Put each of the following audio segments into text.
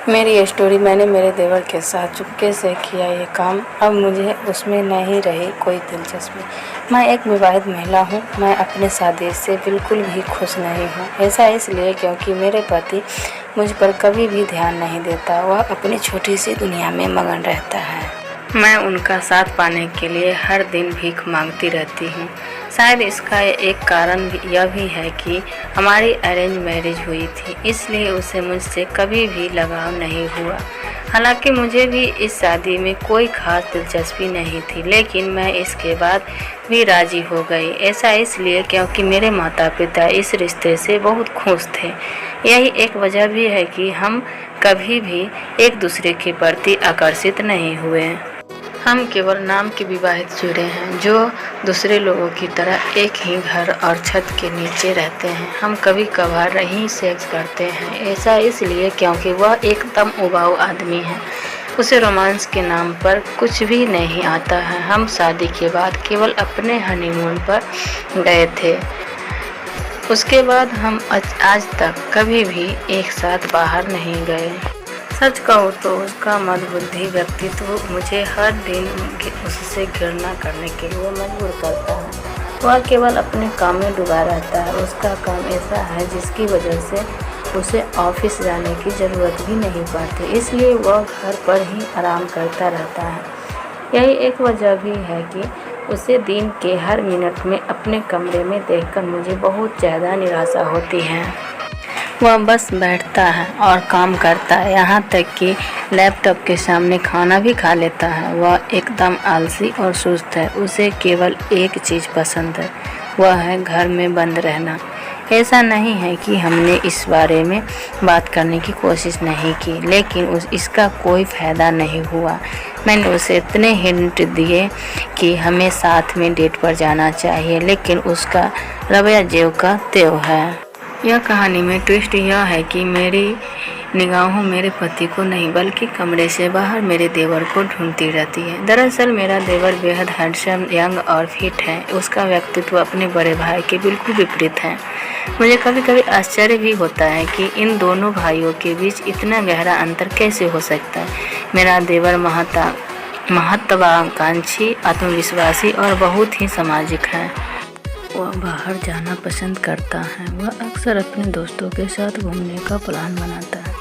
मेरी ये स्टोरी मैंने मेरे देवर के साथ चुपके से किया ये काम। अब मुझे उसमें नहीं रही कोई दिलचस्पी। मैं एक विवाहित महिला हूँ। मैं अपने शादी से बिल्कुल भी खुश नहीं हूँ। ऐसा इसलिए क्योंकि मेरे पति मुझ पर कभी भी ध्यान नहीं देता। वह अपनी छोटी सी दुनिया में मगन रहता है। मैं उनका साथ पाने के लिए हर दिन भीख मांगती रहती हूँ। शायद इसका एक कारण यह भी है कि हमारी अरेंज मैरिज हुई थी, इसलिए उसे मुझसे कभी भी लगाव नहीं हुआ। हालांकि मुझे भी इस शादी में कोई खास दिलचस्पी नहीं थी, लेकिन मैं इसके बाद भी राजी हो गई। ऐसा इसलिए क्योंकि मेरे माता पिता इस रिश्ते से बहुत खुश थे। यही एक वजह भी है कि हम कभी भी एक दूसरे के प्रति आकर्षित नहीं हुए। हम केवल नाम के विवाहित जोड़े हैं जो दूसरे लोगों की तरह एक ही घर और छत के नीचे रहते हैं। हम कभी कभार ही सेक्स करते हैं। ऐसा इसलिए क्योंकि वह एकदम उबाऊ आदमी है। उसे रोमांस के नाम पर कुछ भी नहीं आता है। हम शादी के बाद केवल अपने हनीमून पर गए थे। उसके बाद हम आज तक कभी भी एक साथ बाहर नहीं गए। सच कहूँ तो उसका मंदबुद्धि व्यक्तित्व मुझे हर दिन उससे घृणा करने के लिए मजबूर करता है। वह केवल अपने काम में डूबा रहता है। उसका काम ऐसा है जिसकी वजह से उसे ऑफिस जाने की ज़रूरत भी नहीं पड़ती, इसलिए वह घर पर ही आराम करता रहता है। यही एक वजह भी है कि उसे दिन के हर मिनट में अपने कमरे में देखकर मुझे बहुत ज़्यादा निराशा होती है। वह बस बैठता है और काम करता है, यहाँ तक कि लैपटॉप के सामने खाना भी खा लेता है। वह एकदम आलसी और सुस्त है। उसे केवल एक चीज़ पसंद है, वह है घर में बंद रहना। ऐसा नहीं है कि हमने इस बारे में बात करने की कोशिश नहीं की, लेकिन इसका कोई फ़ायदा नहीं हुआ। मैंने उसे इतने हिंट दिए कि हमें साथ में डेट पर जाना चाहिए, लेकिन उसका रवैया ज्यों का त्यों है। यह कहानी में ट्विस्ट यह है कि मेरी निगाहों मेरे पति को नहीं बल्कि कमरे से बाहर मेरे देवर को ढूंढती रहती है। दरअसल मेरा देवर बेहद हैंडसम, यंग और फिट है। उसका व्यक्तित्व अपने बड़े भाई के बिल्कुल विपरीत है। मुझे कभी कभी आश्चर्य भी होता है कि इन दोनों भाइयों के बीच इतना गहरा अंतर कैसे हो सकता है। मेरा देवर महत्वाकांक्षी, आत्मविश्वासी और बहुत ही सामाजिक है। वह बाहर जाना पसंद करता है। वह अक्सर अपने दोस्तों के साथ घूमने का प्लान बनाता है।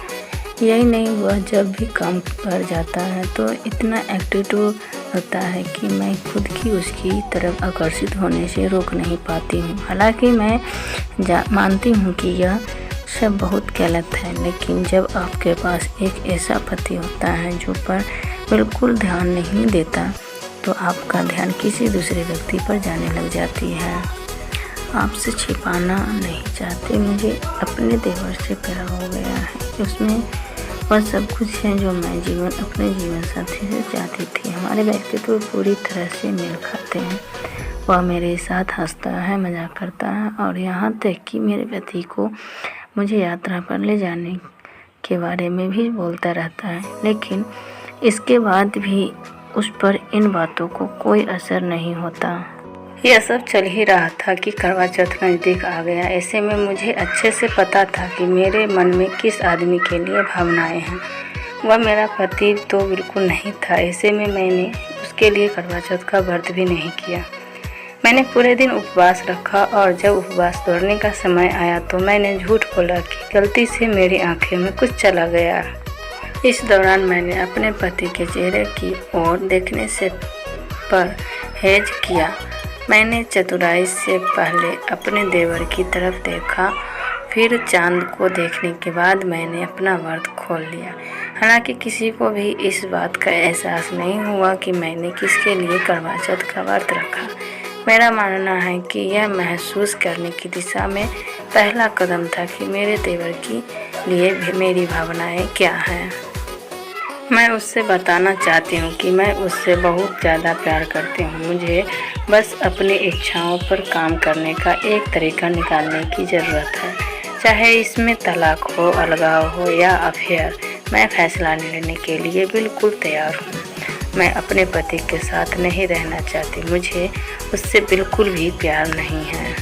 यही नहीं, वह जब भी काम पर जाता है तो इतना एक्टिव होता है कि मैं खुद की उसकी तरफ आकर्षित होने से रोक नहीं पाती हूँ। हालांकि मैं मानती हूँ कि यह सब बहुत गलत है, लेकिन जब आपके पास एक ऐसा पति होता है जो पर बिल्कुल ध्यान नहीं देता, तो आपका ध्यान किसी दूसरे व्यक्ति पर जाने लग जाती है। आपसे छिपाना नहीं चाहते, मुझे अपने देवर से प्यार हो गया है। उसमें वह सब कुछ है जो मैं अपने जीवन साथी से चाहती थी। हमारे व्यक्तित्व पूरी तरह से मेल खाते हैं। वह मेरे साथ हंसता है, मजाक करता है और यहाँ तक कि मेरे पति को मुझे यात्रा पर ले जाने के बारे में भी बोलता रहता है, लेकिन इसके बाद भी उस पर इन बातों को कोई असर नहीं होता। यह सब चल ही रहा था कि करवा चौथ नज़दीक आ गया। ऐसे में मुझे अच्छे से पता था कि मेरे मन में किस आदमी के लिए भावनाएं हैं। वह मेरा पति तो बिल्कुल नहीं था। ऐसे में मैंने उसके लिए करवा चौथ का व्रत भी नहीं किया। मैंने पूरे दिन उपवास रखा और जब उपवास तोड़ने का समय आया तो मैंने झूठ बोला कि गलती से मेरी आँखें में कुछ चला गया। इस दौरान मैंने अपने पति के चेहरे की ओर देखने से परहेज किया। मैंने चतुराई से पहले अपने देवर की तरफ देखा, फिर चांद को देखने के बाद मैंने अपना व्रत खोल लिया। हालांकि किसी को भी इस बात का एहसास नहीं हुआ कि मैंने किसके लिए करवा चौथ का व्रत रखा। मेरा मानना है कि यह महसूस करने की दिशा में पहला कदम था कि मेरे देवर के लिए मेरी भावनाएं क्या हैं। मैं उससे बताना चाहती हूँ कि मैं उससे बहुत ज़्यादा प्यार करती हूँ। मुझे बस अपनी इच्छाओं पर काम करने का एक तरीका निकालने की ज़रूरत है। चाहे इसमें तलाक हो, अलगाव हो या अफेयर, मैं फैसला लेने के लिए बिल्कुल तैयार हूँ। मैं अपने पति के साथ नहीं रहना चाहती। मुझे उससे बिल्कुल भी प्यार नहीं है।